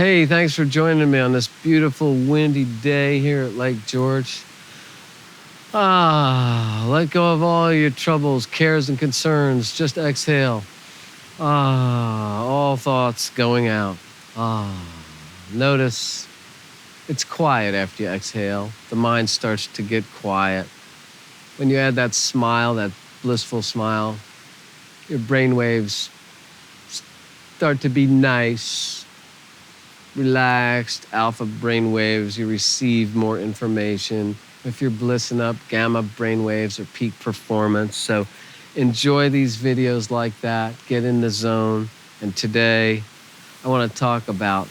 Hey, thanks for joining me on this beautiful windy day here at Lake George. Let go of all your troubles, cares, and concerns. Just exhale. All thoughts going out. Notice it's quiet after you exhale. The mind starts to get quiet. When you add that smile, that blissful smile, your brain waves start to be nice, relaxed, alpha brain waves. You receive more information. If you're blissing up, gamma brain waves are peak performance. So enjoy these videos like that. Get in the zone. And today, I want to talk about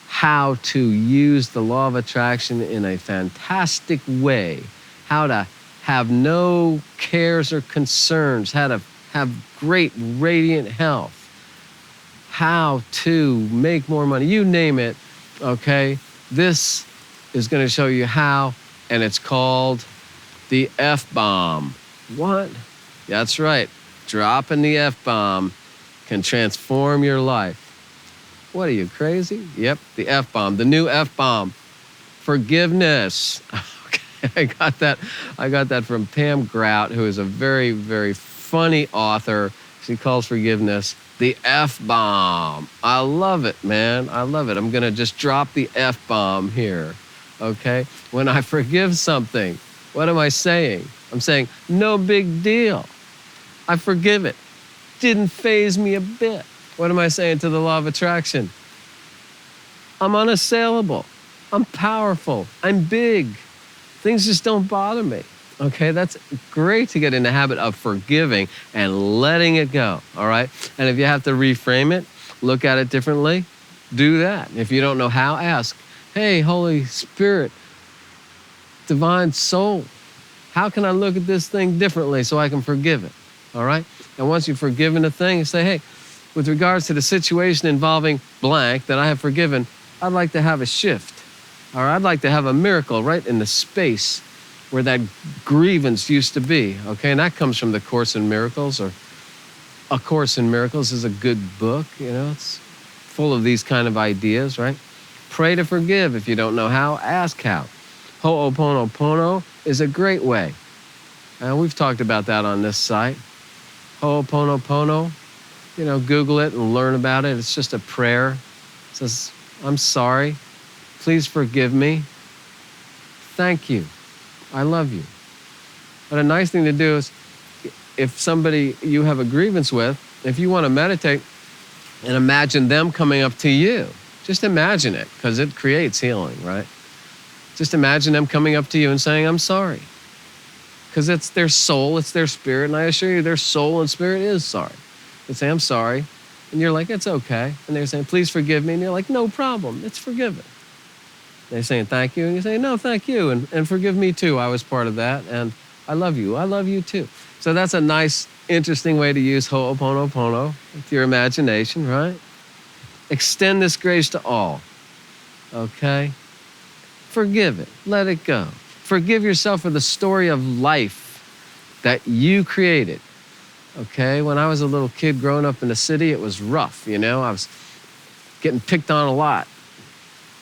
how to use the law of attraction in a fantastic way. How to have no cares or concerns. How to have great, radiant health. How to make more money, you name it, okay? This is gonna show you how, and it's called the F-bomb. What? That's right, dropping the F-bomb can transform your life. What are you, crazy? Yep, the F-bomb, the new F-bomb, forgiveness. Okay, I got that from Pam Grout, who is a very, very funny author. She calls forgiveness the F-bomb. I love it, man. I love it. I'm going to just drop the F-bomb here, okay? When I forgive something, what am I saying? I'm saying, no big deal. I forgive it. Didn't faze me a bit. What am I saying to the law of attraction? I'm unassailable. I'm powerful. I'm big. Things just don't bother me. Okay, that's great to get in the habit of forgiving and letting it go, all right? And if you have to reframe it, look at it differently, do that. If you don't know how, ask, hey, Holy Spirit, divine soul, how can I look at this thing differently so I can forgive it, all right? And once you've forgiven a thing, you say, hey, with regards to the situation involving blank that I have forgiven, I'd like to have a shift, or I'd like to have a miracle right in the space where that grievance used to be, okay? And that comes from the Course in Miracles, or A Course in Miracles is a good book, you know? It's full of these kind of ideas, right? Pray to forgive. If you don't know how, ask how. Ho'oponopono is a great way. We've talked about that on this site. Ho'oponopono, you know, Google it and learn about it. It's just a prayer. It says, I'm sorry. Please forgive me. Thank you. I love you. But a nice thing to do is, if somebody you have a grievance with, if you want to meditate and imagine them coming up to you, just imagine it, because it creates healing, right? Just imagine them coming up to you and saying, I'm sorry. Because it's their soul, it's their spirit, and I assure you their soul and spirit is sorry. They say, I'm sorry. And you're like, it's okay. And they're saying, please forgive me. And you're like, no problem, it's forgiven. They're saying thank you, and you say, no, thank you, and forgive me too. I was part of that, and I love you too. So that's a nice, interesting way to use Ho'oponopono with your imagination, right? Extend this grace to all, okay? Forgive it, let it go. Forgive yourself for the story of life that you created, okay? When I was a little kid growing up in the city, it was rough, you know? I was getting picked on a lot.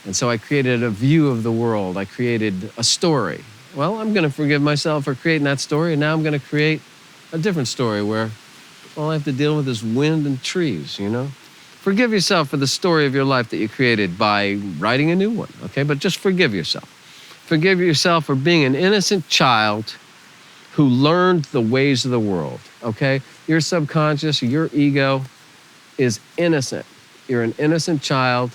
And so I created a view of the world. I created a story. Well, I'm going to forgive myself for creating that story, and now I'm going to create a different story where all I have to deal with is wind and trees, you know? Forgive yourself for the story of your life that you created by writing a new one, okay? But just forgive yourself. Forgive yourself for being an innocent child who learned the ways of the world, okay? Your subconscious, your ego is innocent. You're an innocent child.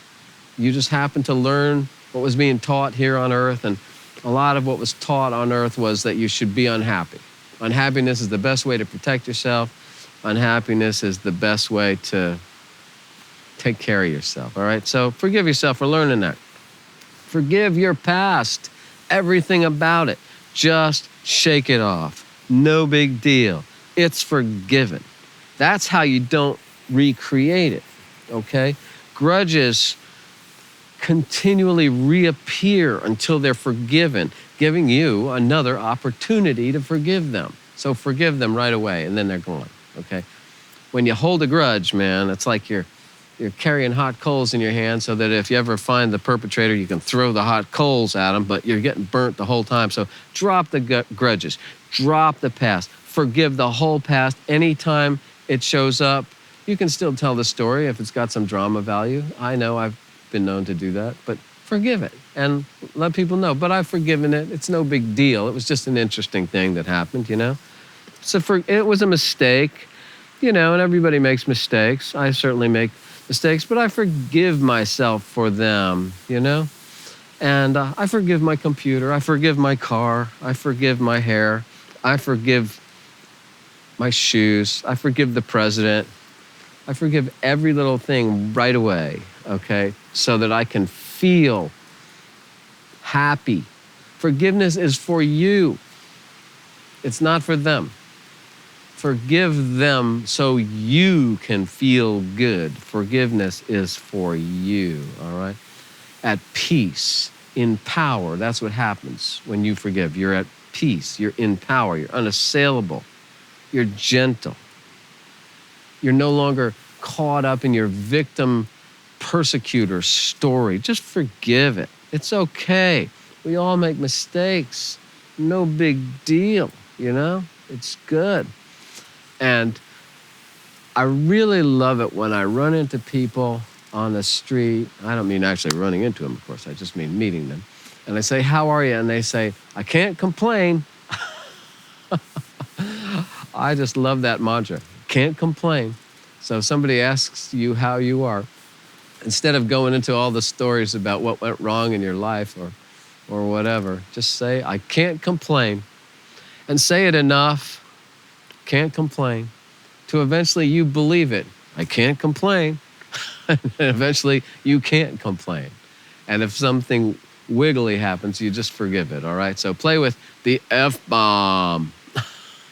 You just happened to learn what was being taught here on earth, and a lot of what was taught on earth was that you should be unhappy. Unhappiness is the best way to protect yourself. Unhappiness is the best way to take care of yourself, all right? So forgive yourself for learning that. Forgive your past, everything about it. Just shake it off. No big deal. It's forgiven. That's how you don't recreate it, okay? Grudges continually reappear until they're forgiven, giving you another opportunity to forgive them. So forgive them right away, and then they're gone, okay? When you hold a grudge, man, it's like you're You're carrying hot coals in your hand so that if you ever find the perpetrator, you can throw the hot coals at them, but you're getting burnt the whole time. So drop the grudges, drop the past, forgive the whole past. Anytime it shows up, you can still tell the story if it's got some drama value. I know I've been known to do that, but forgive it and let people know. But I've forgiven it. It's no big deal. It was just an interesting thing that happened, So it was a mistake, and everybody makes mistakes. I certainly make mistakes, but I forgive myself for them, And I forgive my computer. I forgive my car. I forgive my hair. I forgive my shoes. I forgive the president. I forgive every little thing right away, okay? So that I can feel happy. Forgiveness is for you. It's not for them. Forgive them so you can feel good. Forgiveness is for you, all right? At peace, in power. That's what happens when you forgive. You're at peace. You're in power. You're unassailable. You're gentle. You're no longer caught up in your victim persecutor story. Just forgive it. It's okay. We all make mistakes. No big deal, It's good. And I really love it when I run into people on the street. I don't mean actually running into them, of course. I just mean meeting them. And I say, how are you? And they say, I can't complain. I just love that mantra. Can't complain. So if somebody asks you how you are, instead of going into all the stories about what went wrong in your life or whatever, just say, I can't complain. And say it enough, can't complain, to eventually you believe it. I can't complain. And eventually you can't complain. And if something wiggly happens, you just forgive it, all right? So play with the F-bomb.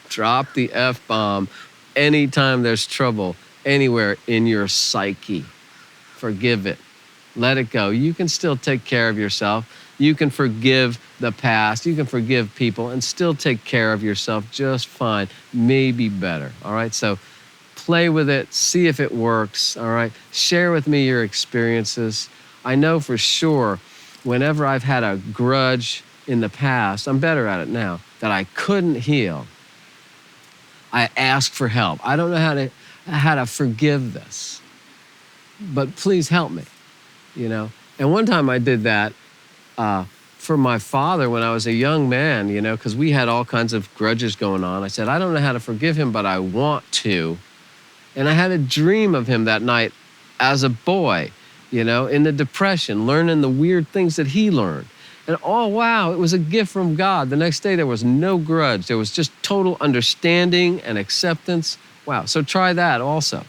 Drop the F-bomb anytime there's trouble anywhere in your psyche. Forgive it. Let it go. You can still take care of yourself. You can forgive the past. You can forgive people and still take care of yourself just fine, maybe better, all right? So play with it, see if it works, all right? Share with me your experiences. I know for sure whenever I've had a grudge in the past, I'm better at it now, that I couldn't heal, I ask for help. I don't know how to forgive this, but please help me, And one time I did that for my father when I was a young man, because we had all kinds of grudges going on. I said, I don't know how to forgive him, but I want to. And I had a dream of him that night as a boy, in the Depression, learning the weird things that he learned. And oh, wow, it was a gift from God. The next day, there was no grudge. There was just total understanding and acceptance. Wow, so try that also,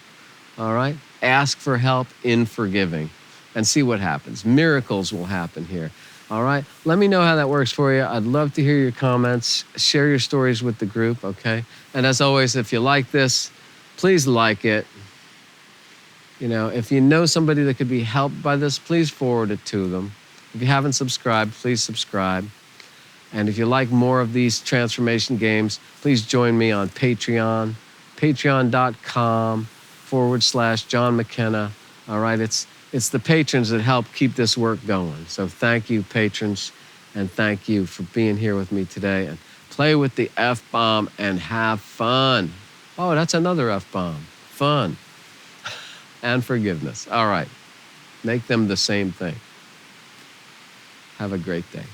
all right? Ask for help in forgiving and see what happens. Miracles will happen here, all right? Let me know how that works for you. I'd love to hear your comments. Share your stories with the group, okay? And as always, if you like this, please like it. If you know somebody that could be helped by this, please forward it to them. If you haven't subscribed, please subscribe. And if you like more of these transformation games, please join me on Patreon, patreon.com/John McKenna. All right, it's the patrons that help keep this work going. So thank you, patrons, and thank you for being here with me today. And play with the F-bomb and have fun. Oh, that's another F-bomb. Fun and forgiveness. All right, make them the same thing. Have a great day.